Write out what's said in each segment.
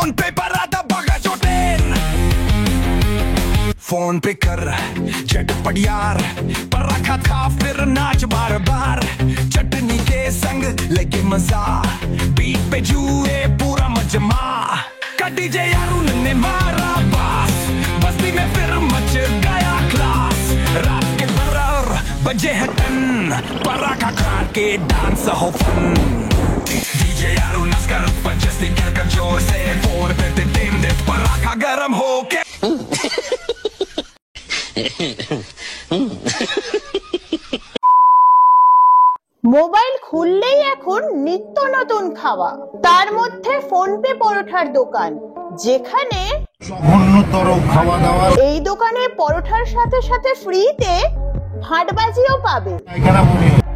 Phone पे पर आता बगा चोटेन फोन पे कर झटपट यार पर रखा था फिर नाच बार बार चटनी के संग लगे मजा बीट पे जुए पूरा मजमा कटी जे यारू ने मारा बास बस्ती में फिर मच गया क्लास रात के 12 बजे है टन पराखा खा के डांस हो फन डीजे यारू नस्कर पंचस्ती कर जोर से फोन पे टिम दे पराखा गरम हो के মোবাইল খুললেই এখন নিত্য নতুন খাওয়া, তার মধ্যে ফোনপে পরোটার দোকান, যেখানে জঘন্যতর খাওয়া দাওয়া। এই দোকানে পরোটার সাথে সাথে ফ্রিতে ভাটবাজিও পাবে।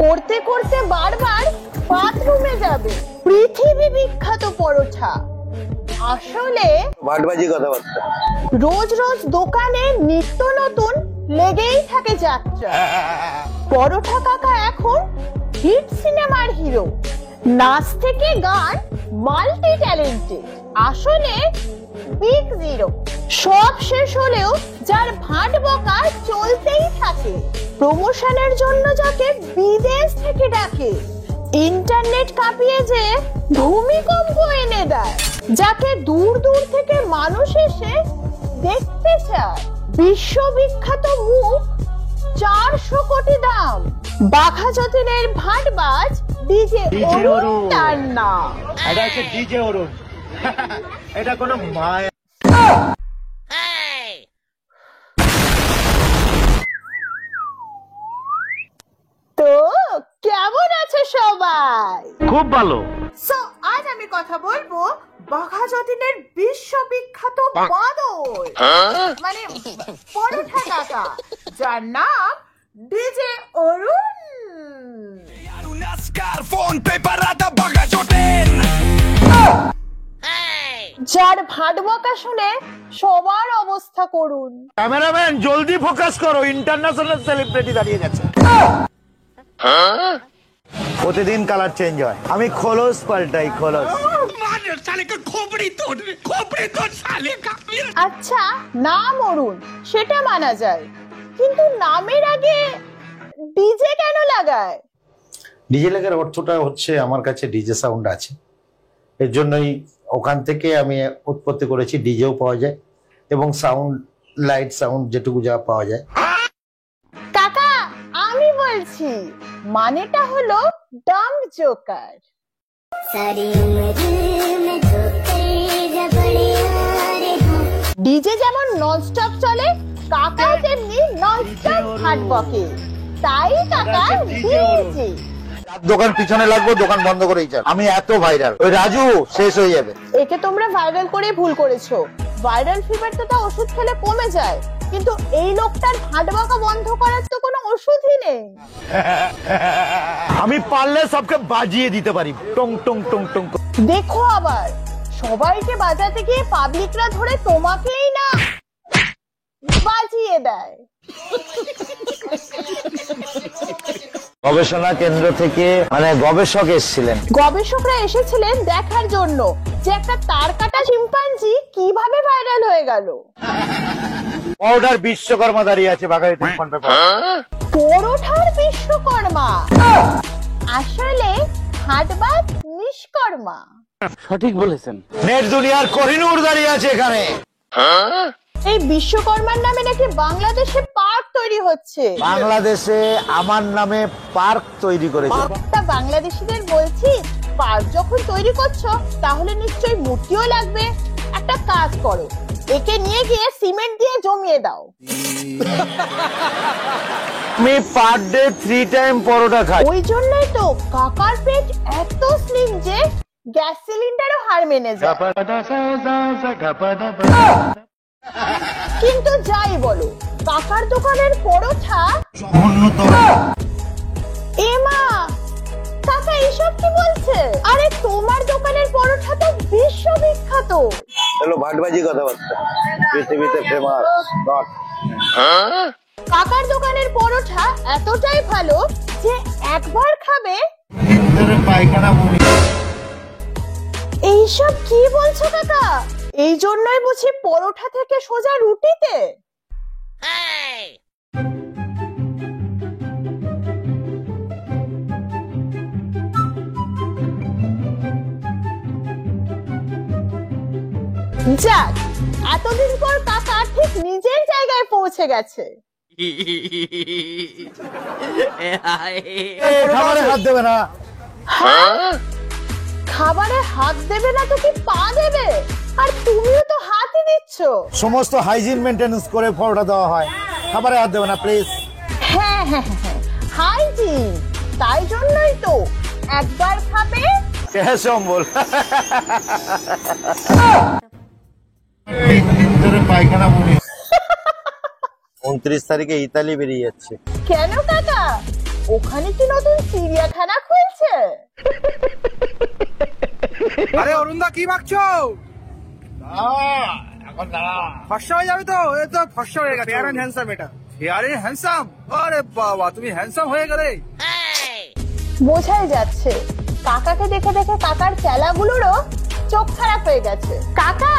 করতে করতে বারবার বাথরুমে যাবে। পৃথিবী বিখ্যাত পরোটা আসলে ভাটবাজি কথাবার্তা। রোজ রোজ দোকানে নিত্য নতুন লেগেই থাকে যাত্রা। পরোটা কাকা এখন হিট সিনেমার হিরো, নাচ থেকে গান, মাল্টি ট্যালেন্টেড, আসলে বিগ জিরো। সব শেষ হলেও যার ভাট বকা চলতেই থাকে। প্রমোশনের জন্য যাকে বিদেশ থেকে ডাকে, ইন্টারনেট কাঁপিয়ে যে ভূমিকম্প এনে দেয়, যাকে দূর দূর থেকে মানুষ এসে দেখতে চায়। বিশ্ববিখ্যাত মুখ, 400 কোটি দাম, বাঘা যতীনের ভাটবাজ ডিজে অরুণ তার নাম। এটা হচ্ছে ডিজে অরুণ, এটা কোনো মায়া। তো কেমন আছে সবাই? খুব ভালো। সো আজ আমি কথা বলবো বাঘা যতীনের বিশ্ববিখ্যাত বাদর, মানে পরোটা কাকা, যার নাম ডিজে অরুণ। यारू नस्कर फोन पे पर आता बगा चोटेन যার ভাট বকা শুনে সবার অবস্থা করুন। ক্যামেরাম্যান জলদি ফোকাস করো, ইন্টারন্যাশনাল সেলিব্রিটি দাঁড়িয়ে গেছে। প্রতিদিন কালার চেঞ্জ হয়, আমি খোলস পাল্টাই, খোলস। আচ্ছা, নাম অরুণ সেটা মানা যায়, কিন্তু নামের আগে ডিজে কেন লাগায়? ডিজে লাগার অর্থটা হচ্ছে আমার কাছে ডিজে সাউন্ড আছে, এর জন্যই ওখান থেকে আমি উৎপত্তি করেছি। ডিজেও পাওয়া যায় এবং সাউন্ড, লাইট সাউন্ড যেটুকু যা পাওয়া যায়। কাকা আমি বলছি, মানেটা হলো ডাম্প জোকার। ডিজে যেমন ননস্টপ চলে, কাকা তেমনি ননস্টপ ভাট বকে, তাই কাকা ডিজে। দোকান পিছনে লাগবো, দোকান বন্ধ করেই চাল। আমি এত ভাইরাল, ওই রাজু শেষ হয়ে যাবে। একে তোমরা ভাইরাল করে ভুল করেছো। ভাইরাল ফিভার তো তা ওষুধ খেলে কমে যায়, কিন্তু এই লোকটার ভাট বকা বন্ধ করার তো কোনো ওষুধই নেই। আমি পারলে সবকে বাজিয়ে দিতে পারি, টং টং টং টং। দেখো আবার সবাইকে বাজাতে গিয়ে পাবলিকরা ধরে তোমাকেই না বাজিয়ে দেয়। গবেষণা কেন্দ্র থেকে গবেষক এসেছিলেন। গবেষকরা এসেছিলেন দেখার জন্য যে একটা তার কাটা চিম্পাঞ্জি কিভাবে ভাইরাল হয়ে গেল। পরোটার বিশ্বকর্মা দাঁড়িয়ে আছে বাঘায়। পরোটার বিশ্বকর্মা আসলে হাটবাজ নিষ্কর্মা। সঠিক বলেছেন। নেট দুনিয়ার কোহিনূর দাঁড়িয়ে আছে এখানে। এই বিশ্বকর্মার নামে নাকি বাংলাদেশে পার্ক তৈরি হচ্ছে। বাংলাদেশে আমার নামে পার্ক তৈরি করেছে। তা বাংলাদেশিদের বলছি, পার্ক যখন তৈরি করছো তাহলে নিশ্চয়ই মূর্তিও লাগবে। একটা কাজ করো, একে নিয়ে গিয়ে সিমেন্ট দিয়ে জমিয়ে দাও। আমি পার ডে 3 টাইম পরোটা খাই। ওই জন্যই তো কাকার পেট এত স্লিম যে গ্যাস সিলিন্ডারও হার মেনে যায়। কিন্তু যাই বলো, কাকার দোকানের পরোটা এমা, কাকা এসব কি বলছে? আরে তোমার দোকানের পরোটা তো বিশ্ববিখ্যাত। হ্যালো, ভাটবাজি কথাবার্তা, পৃথিবীতে ফেমাস নট। কাকার দোকানের পরোটা এতটাই ভালো যে একবার খাবে পায়খানা। এইসব কি বলছো কাকা? এই জন্যই বুঝি পরোটা থেকে সোজা রুটিতে? যাক, এতদিন পর কাকা ঠিক নিজের জায়গায় পৌঁছে গেছে। খাবারে হাত দেবে না। হ্যাঁ? খাবারে হাত দেবে না তো কি পা দেবে? আর তুমিও তো হাতই দিচ্ছ। সমস্ত হাইজিন মেনটেন্স করে পরোটা দেওয়া হয়, খাবারে হাত দেবে না প্লিজ। হ্যাঁ হ্যাঁ হ্যাঁ, হাইজিন। তাই জন্যই তো একবার খাবে। সম্বল পায়খানা বলে 29 তারিখে ইতালি বেরিয়ে যাচ্ছে। কেন কাকা, ওখানে কি নতুন চিড়িয়াখানা খুলছে? আরে অরুণদা কি ভাবছো? ফর্সা হয়ে যাবে তো? এ তো ফর্সা হয়ে গেছে। ফেয়ার এন্ড হ্যান্ডসাম এটা। Fair and handsome? আরে বাবা, তুমি হ্যান্ডসাম হয়ে গেলে। বোঝাই যাচ্ছে কাকাকে দেখে দেখে কাকার চেলাগুলোরও চোখ খারাপ হয়ে গেছে। কাকা,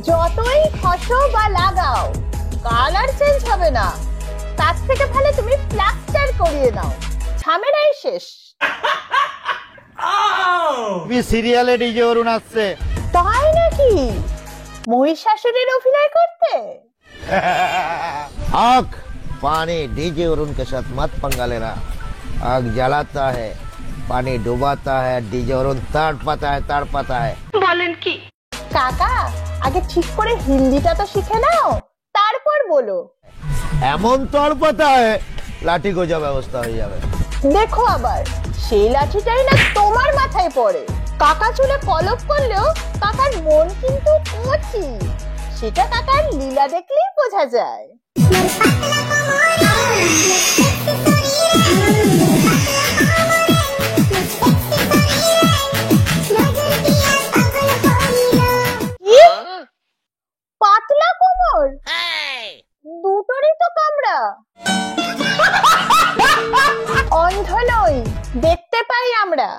যতই খসো বা লাগাও কালার চেঞ্জ হবে না। তার থেকে ভালো তুমি প্লাস্টার করিয়ে নাও, ঝামেলাই শেষ। সিরিয়ালে ডিজে অরুণ আসছে। তাই নাকি? মহিষাসুরের অভিনয় করতে? आग पानी डीजे और उनके साथ मत पंगा लेना। आग जलाता है, पानी डुबाता है, डीजे और तड़पाता है। কাকা, আগে ঠিক করে হিন্দিটা তো শিখে নাও, তারপর বলো। এমন তড়পাতা है লাঠি গোজা ব্যবস্থা হয়ে যাবে। দেখো আবার সেই লাঠিটাই না তোমার মাথায় পড়ে। কাকা চুলে কলপ করলেও কাকার মন কিন্তু কচি, সেটা কাকার লীলা দেখলেই বোঝা যায়। কি? পাতলা কোমর, দুটোরই তো কামড়া। অন্ধ নই, দেখতে পাই আমরা।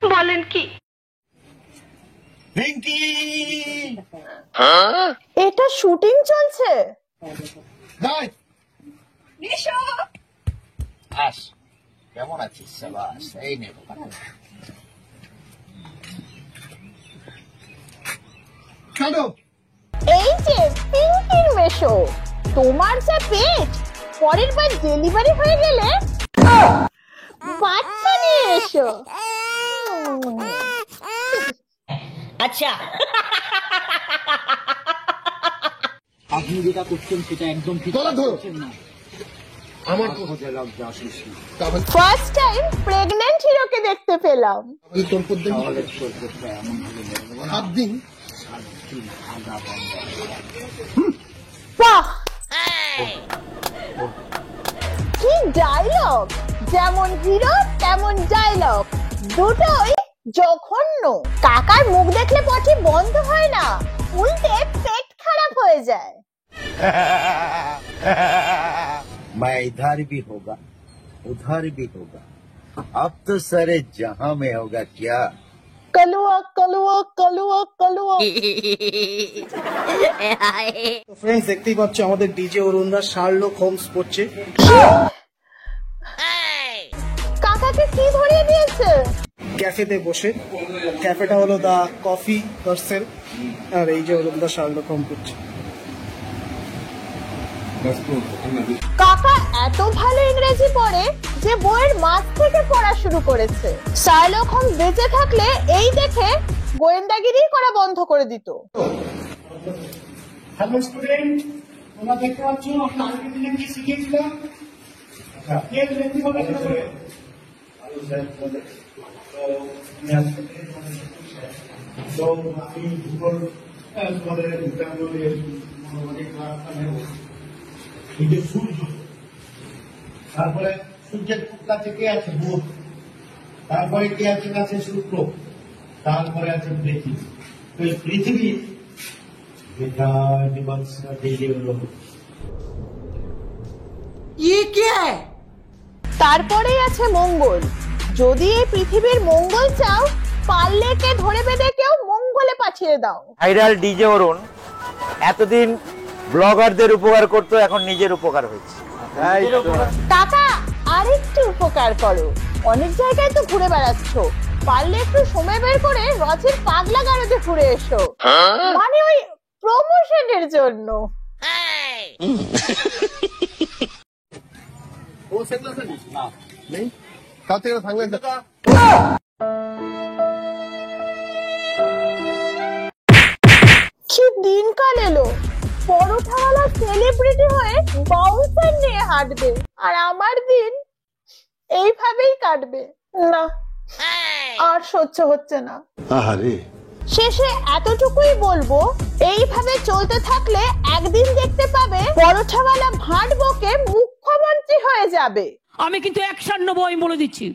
বলেন কি? এটা শুটিং চলছে? কেমন আছিস? সাবাস, এই নে এই যে পিঙ্কির মেশো, তোমার যে পেট, পরের বার ডেলিভারি হয়ে গেলে বাচ্চা নিয়ে এসো। আচ্ছা, আপনি যেটা করছেন সেটা একদম ঠিক করছেন না। আমার ফার্স্ট টাইম প্রেগন্যান্ট হিরোকে দেখতে পেলাম। বাহ, কি ডায়লগ! যেমন হিরো তেমন ডায়লগ, দুটোই জঘন্য। কাকার মুখ দেখলে পটি বন্ধ হয় না, উল্টে পেট খারাপ হয়ে যায়। मैं इधर भी होगा उधर भी होगा, अब तो सारे जहां में होगा क्या। কালুয়া কালুয়া কালুয়া কালুয়া। তো ফ্রেন্ডস, দেখতেই পাচ্ছ আমাদের ডিজে অরুণদা শার্লক হোমস পড়ছে। কাকাকে কি ধরিয়ে দিয়েছে? ক্যাফেতে বসে। ক্যাফেটা হলো দা কফি হার্সেল, আর এই যে অরুণদা শার্লক হোমস পড়ছে। কাকা এত ভালো ইংরেজি পড়ে যে বইয়ের মাঝ থেকে পড়া শুরু করেছে। শার্লক হোমস বেঁচে থাকলে এই দেখে গোয়েন্দাগিরি করা বন্ধ করে দিত। হ্যালো স্টুডেন্ট, তোমরা দেখতে পাচ্ছ আমরা আগের দিনে কি শিখেছিলাম? কে লেখি বলে তো আমি ভূগোল তোমাদের বিজ্ঞানের মোটামুটি ক্লাসটা নেব। এই যে সূর্য, তারপরে সূর্যের কাছে কে আছে? বুধ। তারপরে কে আছে কাছে? শুক্র। তারপরে আছে পৃথিবী। তো এই পৃথিবী ये क्या है? তারপরেই আছে মঙ্গল। যদি এই পৃথিবীর মঙ্গল চাও, পারলে কে ধরে বেঁধে কেউ মঙ্গলে পাঠিয়ে দাও। ভাইরাল ডিজে অরুণ এতদিন ব্লগারদের উপকার করতো, এখন নিজের উপকার হয়েছে। কাকা আরেকটু উপকার করো, অনেক জায়গায় তো ঘুরে বেড়াচ্ছ, পারলে একটু সময় বের করে রথের পাগলা গারদে ঘুরে এসো, মানে ওই প্রমোশনের জন্য। কি দিনকাল এলো, পরোটাওয়ালা সেলিব্রিটি হয়ে বাউন্সার নিয়ে হাঁটবে, আর আমার দিন এইভাবেই কাটবে। না, আর সহ্য হচ্ছে না। শেষে এতটুকুই বলবো, এইভাবে চলতে থাকলে একদিন দেখতে পাবে পরোটাওয়ালা ভাঁড় বকে মুখ্যমন্ত্রী হয়ে যাবে। আমি কিন্তু 1 বই বলে দিচ্ছি।